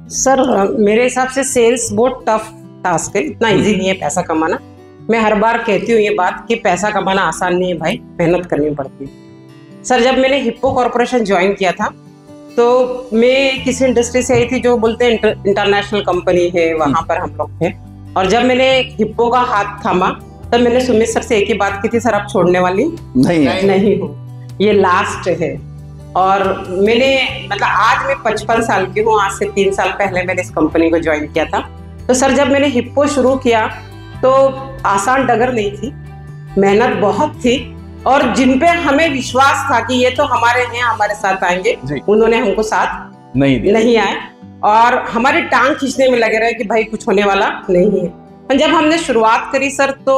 Sir मेरे हिसाब से सेल्स बहुत टफ टास्क है, इतना इजी नहीं है पैसा कमाना। मैं हर बार कहती हूँ ये बात कि पैसा कमाना आसान नहीं है भाई, मेहनत करनी पड़ती है। सर जब मैंने हिप्पो कॉर्पोरेशन ज्वाइन किया था तो मैं किसी इंडस्ट्री से आई थी जो बोलते हैं इंटरनेशनल कंपनी है, वहां पर हम लोग थे। और जब मैंने हिप्पो का हाथ थामा तब मैंने सुमित सर से एक ही बात की थी, सर आप छोड़ने वाली नहीं हूँ, ये लास्ट है। और मैंने मतलब आज मैं 55 साल की हूँ, आज से 3 साल पहले मैंने इस कंपनी को ज्वाइन किया था। तो सर जब मैंने हिप्पो शुरू किया तो आसान डगर नहीं थी, मेहनत बहुत थी। और जिन पे हमें विश्वास था कि ये तो हमारे हैं, हमारे साथ आएंगे, उन्होंने हमको साथ नहीं आए और हमारी टांग खींचने में लगे रहे कि भाई कुछ होने वाला नहीं है। जब हमने शुरुआत करी सर तो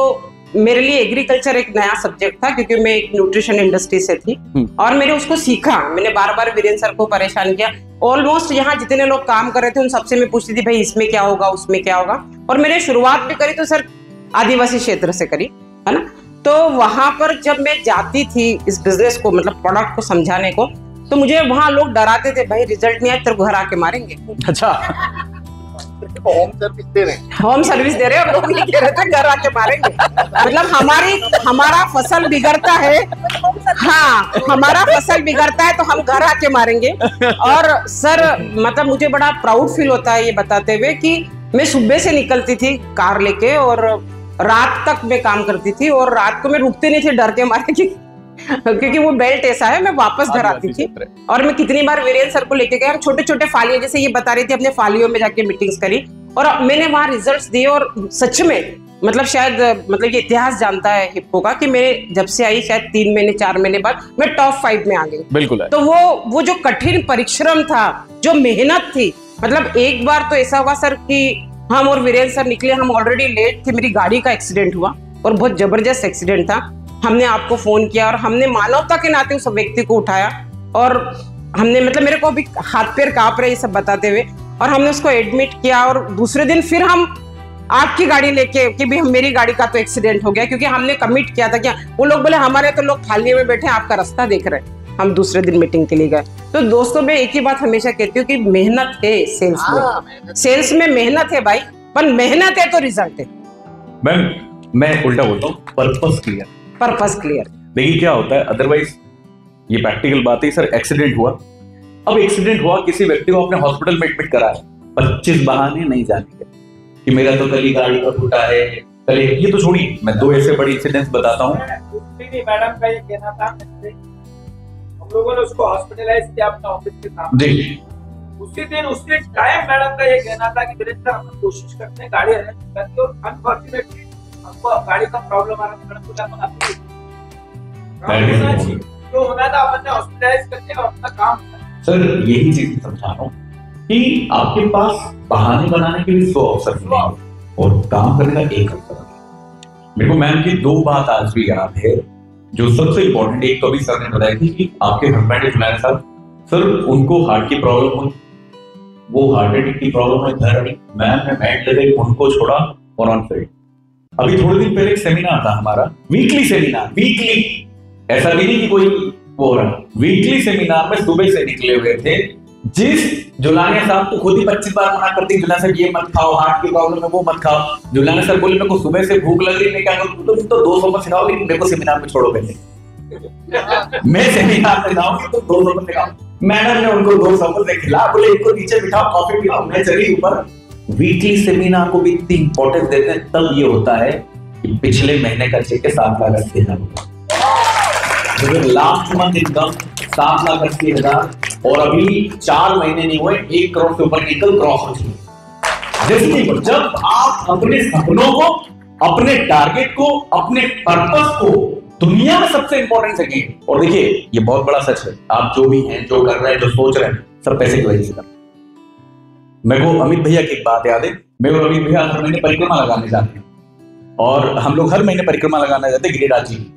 मेरे लिए एग्रीकल्चर एक नया सब्जेक्ट था, क्योंकि मैं एक न्यूट्रिशन इंडस्ट्री से थी और मैंने उसको सीखा। मैंने बार बार वीरेंद्र सर को परेशान किया। ऑलमोस्ट यहाँ जितने लोग काम कर रहे थे उन सबसे मैं पूछती थी भाई इसमें क्या होगा, उसमें क्या होगा। और मैंने शुरुआत भी करी तो सर आदिवासी क्षेत्र से करी, है ना। तो वहां पर जब मैं जाती थी इस बिजनेस को, मतलब प्रोडक्ट को समझाने को, तो मुझे वहां लोग डराते थे, भाई रिजल्ट नहीं आया तेरे को घर आके मारेंगे। अच्छा, होम सर्विस दे रहे हैं और लोग नहीं कह रहे थे घर आके मारेंगे। मतलब हमारा फसल बिगड़ता है, हाँ हमारा फसल बिगड़ता है तो हम घर आके मारेंगे। और सर मतलब मुझे बड़ा प्राउड फील होता है ये बताते हुए कि मैं सुबह से निकलती थी कार लेके और रात तक मैं काम करती थी, और रात को मैं रुकती नहीं थी डर के मारे क्योंकि वो बेल्ट ऐसा है, मैं वापस घर आती थी। और मैं कितनी बार वीरेंद्र सर को लेके गया, छोटे छोटे फालियों जैसे ये बता रही थी, अपने फालियों में जाके मीटिंग्स करी और मैंने वहां रिजल्ट्स दिए। और सच में मतलब शायद मतलब ये इतिहास जानता है हिप्पो का कि मेरे जब से आई शायद 3 महीने 4 महीने बाद मैं टॉप 5 में आ गई। बिल्कुल। तो वो जो कठिन परिश्रम था, जो मेहनत थी, मतलब एक बार तो ऐसा हुआ सर कि हम और वीरेंद्र सर निकले, हम ऑलरेडी लेट थे, मेरी गाड़ी का एक्सीडेंट हुआ और बहुत जबरदस्त एक्सीडेंट था। हमने आपको फोन किया और हमने मानवता के नाते उस व्यक्ति को उठाया और हमने मतलब मेरे को अभी हाथ पैर कांप रहे ये सब बताते हुए, और हमने उसको एडमिट किया। और दूसरे दिन फिर हम आपकी गाड़ी लेके कि भी मेरी गाड़ी का तो एक्सीडेंट हो गया, क्योंकि हमने कमिट किया था कि वो लोग बोले हमारे तो लोग थालिए में बैठे आपका रास्ता देख रहे हैं। हम दूसरे दिन मीटिंग के लिए गए। तो दोस्तों मैं एक ही बात हमेशा कहती हूँ कि मेहनत है सेल्स में, सेल्स में मेहनत है भाई, पर मेहनत है तो रिजल्ट है। मैम मैं उल्टा बोलता हूँ, पर्पस क्लियर। देखिए क्या होता है, अदरवाइज ये प्रैक्टिकल बात है। सर एक्सीडेंट हुआ, अब एक्सीडेंट हुआ, किसी व्यक्ति को अपने हॉस्पिटल में एडमिट कराया, 25 बहाने नहीं जाने कि मेरा तो कल ही गाड़ी का फूटा है, कल ये तो छोड़िए, मैं 2 ऐसे बड़े इंसिडेंट्स बताता हूँ। मैडम का ये कहना था, हम लोगों ने उसको हॉस्पिटलाइज किया अपने ऑफिस के सामने जी। उसी टाइम मैडम का ये कहना था कि वीरेंद्र हम कोशिश करते हैं गाड़ी अरेंज करके, और अनफॉर्चुनेटली हमको गाड़ी का प्रॉब्लम आ रहा था। मैडम को जो होना था अपने हॉस्पिटलाइज करके और अपना काम। सर यही चीज समझा रहा हूँ कि आपके पास बहाने बनाने के भी 100 अवसर हैं और काम करने का एक अवसर है। मेरे को मैम की 2 बात आज भी याद है जो सबसे इम्पोर्टेंट। एक तो अभी सर ने बताया थी कि आपके हस्बैंड है जुनैद साहब, सर उनको हार्ट की प्रॉब्लम हुई, वो हार्ट अटैक की प्रॉब्लम है, घर आई, मैम ने बेड लगे, उनको छोड़ा और ऑन फील्ड। अभी थोड़े दिन पहले एक सेमिनार था हमारा, वीकली सेमिनार, वीकली, ऐसा भी नहीं कि कोई वो हो रहा, वीकली सेमिनार में सुबह से निकले हुए थे। जिस जुलानिया साहब को खुद ही 25 बार मना करती, जुलानिया साहब ये मत खाओ, हार्ट की प्रॉब्लम है वो मत खाओ। जुलानिया साहब बोले मेरे को सुबह से भूख लग रही है, मैं क्या करूं? तुम तो 200 पर सिखाओ, लेकिन मेरे को सेमिनार में छोड़ो पहले। मैं सेमिनार में जाऊंगी तो 200 पर सिखाओ। मैडम ने उनको 200 पर खिला, बोले इनको नीचे बिठाओ, कॉफी पिलाओ, मैं चली ऊपर। वीकली सेमिनार को भी इतनी इंपॉर्टेंस देते हैं, तब ये होता है कि पिछले महीने का चेक 7 लाख 80 हजार, लास्ट मंथ इनकम 7 लाख 80 हजार, और अभी 4 महीने नहीं हुए 1 करोड़ से ऊपर इनकम क्रॉस हो चुकी है। जब आप अपने सपनों को, अपने टारगेट को, अपने पर्पस को दुनिया में सबसे इंपॉर्टेंट सकें, और देखिए ये बहुत बड़ा सच है, आप जो भी हैं, जो कर रहे हैं, जो सोच रहे हैं, सब पैसे की वजह से कर। मेरे को अमित भैया की एक बात याद है, मेरे को अमित भैया हर महीने परिक्रमा लगाने जाते हैं, और हम लोग हर महीने परिक्रमा लगाने जाते हैं गिरिराज जी की।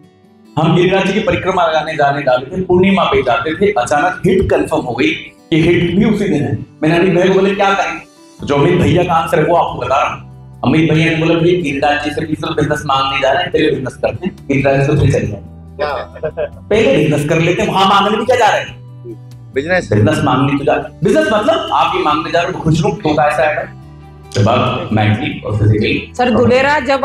हम गिरिराज जी की परिक्रमा लगाने जाने थे, पूर्णिमा पे जाते थे, अचानक हिट कंफर्म हो गई कि हिट भी उसी दिन है। मैंने अमित भैया को बोले क्या करें, जो अमित भैया का आंसर है वो आपको बता रहा हूँ। अमित भैया ने बोला भैया गिरिराज जी से बिजनेस मांग नहीं जा रहे हैं, पहले बिजनेस करते हैं, गिरिराज से फिर चले जाए, पहले बिजनेस कर लेते हैं, वहां मांगने भी क्या जा रहे हैं। बिजनेस मांगनी तो बिजनेस मतलब आप ये मांगने जा रहे हो खुश रूप तो ऐसा है मेंटली और फिजिकली। सर दुलेरा जब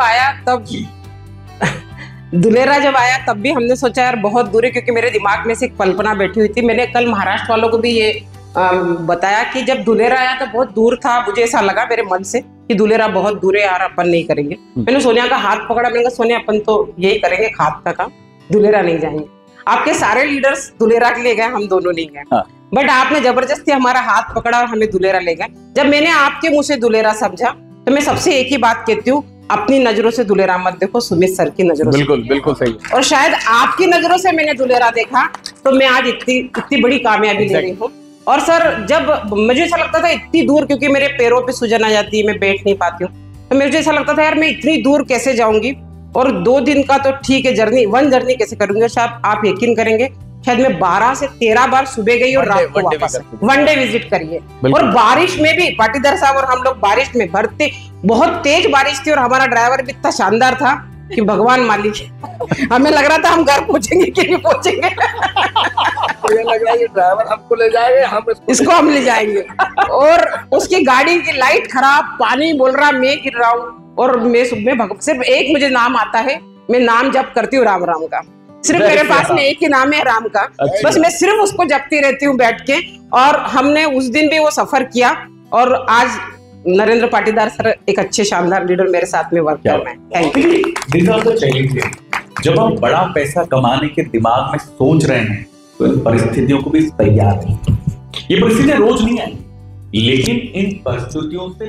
आया तब भी हमने सोचा यार बहुत दूर है, क्योंकि मेरे दिमाग में से एक कल्पना बैठी हुई थी। मैंने कल महाराष्ट्र वालों को भी ये बताया कि जब दुलेरा आया तो बहुत दूर था। मुझे ऐसा लगा मेरे मन से कि दुलेरा बहुत दूर है यार, अपन नहीं करेंगे। मैंने सोनिया का हाथ पकड़ा, मैंने कहा सोनिया अपन तो यही करेंगे खाद का काम, दुलेरा नहीं जाएंगे। आपके सारे लीडर्स दुलेरा के लिए गए, हम दोनों नहीं गए। बट आपने जबरदस्ती हमारा हाथ पकड़ा और हमें दुलेरा ले गए। जब मैंने आपके मुंह से दुलेरा समझा तो मैं सबसे एक ही बात कहती हूँ, अपनी नजरों से दुलेरा मत देखो, सुमित सर की नजरों से। बिल्कुल सही। और शायद आपकी नजरों से मैंने दुलेरा देखा तो मैं आज इतनी बड़ी कामयाबी ले रही हूँ। और सर जब मुझे ऐसा लगता था इतनी दूर, क्योंकि मेरे पैरों पे सूजन आ जाती है, मैं बैठ नहीं पाती हूँ, तो मुझे ऐसा लगता था यार मैं इतनी दूर कैसे जाऊंगी। और 2 दिन का तो ठीक है जर्नी, 1 जर्नी कैसे करूंगी। शायद आप यकीन करेंगे, शायद मैं 12 से 13 बार सुबह गई और रात को वापस 1 डे विजिट करिए। और बारिश में भी पाटीदार साहब और हम लोग बारिश में भरते, बहुत तेज बारिश थी और हमारा ड्राइवर भी इतना शानदार था कि भगवान मालिक, हमें लग रहा था हम घर पहुंचेंगे कि नहीं पहुंचेंगे। ये लग रहा है ये ड्राइवर हमको ले जाएंगे, हम इसको ले जाएंगे। और उसकी गाड़ी की लाइट खराब, पानी बोल रहा, मैं गिर रहा हूँ। और मैं सिर्फ एक मुझे नाम आता है, मैं नाम जप करती हूँ राम राम का। सिर्फ मेरे पास में एक ही नाम है राम का। बस मैं सिर्फ उसको जपती रहती हूँ बैठ के। और हमने उस दिन भी वो सफर किया और आज नरेंद्र पाटीदार सर एक अच्छे शानदार लीडर मेरे साथ में वर्क कर रहे हैं। Thank you. जब हम बड़ा पैसा कमाने के दिमाग में सोच रहे हैं तो इन परिस्थितियों को भी तैयार नहीं। ये परिस्थितियां रोज नहीं आई, लेकिन इन परिस्थितियों से